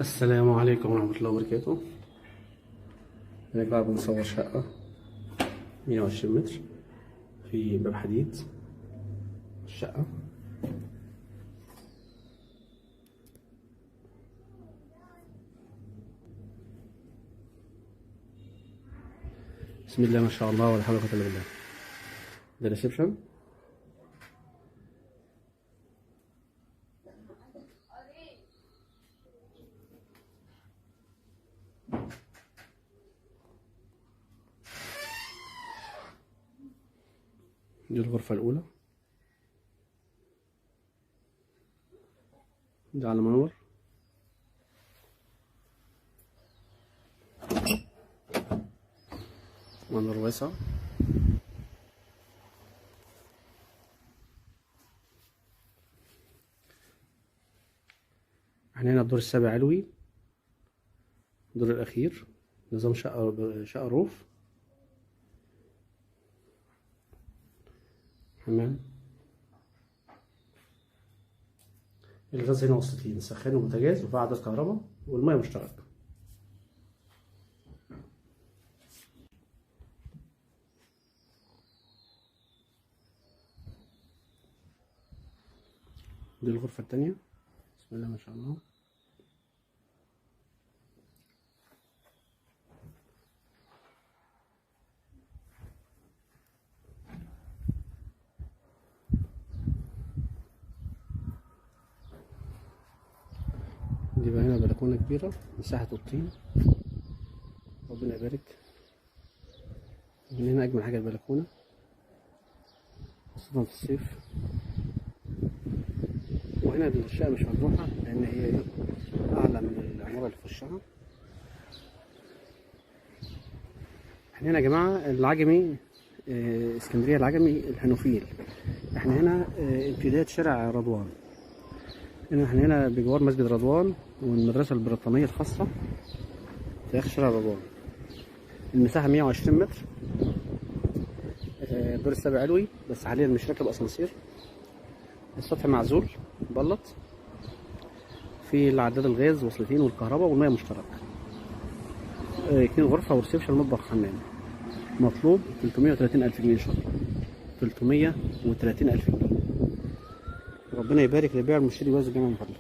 السلام عليكم ورحمة الله وبركاته. هناك بقى بنصور شقة 120 متر في باب حديد. الشقة بسم الله ما شاء الله ولا حول ولا قوة الا بالله. ده ريسبشن. دي الغرفة الأولى. ده على منور. منور واسع. احنا هنا الدور السابع علوي، الدور الأخير. نظام شقة روف. حمام. الغاز هنا وسطين، سخان وبوتاجاز وفي عداد كهرباء والمية مشترك. دي الغرفة التانية. بسم الله ما شاء الله. دي بقى هنا بلكونة كبيرة، مساحة الطين، ربنا يبارك. من هنا أجمل حاجة البلكونة، خاصة في الصيف. وهنا الشقة مش مفتوحة لأن هي أعلى من العمارة اللي في وشها. احنا هنا يا جماعة العجمي، اسكندرية العجمي الحنوفيل. احنا هنا امتداد شارع رضوان. احنا هنا بجوار مسجد رضوان والمدرسة البريطانية الخاصة في آخر شارع رضوان. المساحة 120 متر. الدور السابع علوي بس حاليا مش راكب أسانسير. السطح معزول بلط. في العداد الغاز وصلتين والكهرباء والمية مشترك. 2 غرفة وريسبشن مطبخ حمام. مطلوب 330,000 جنيه إن شاء الله. 330,000 جنيه. ربنا يبارك للبيع المشتري ويرزق جميع المفضل.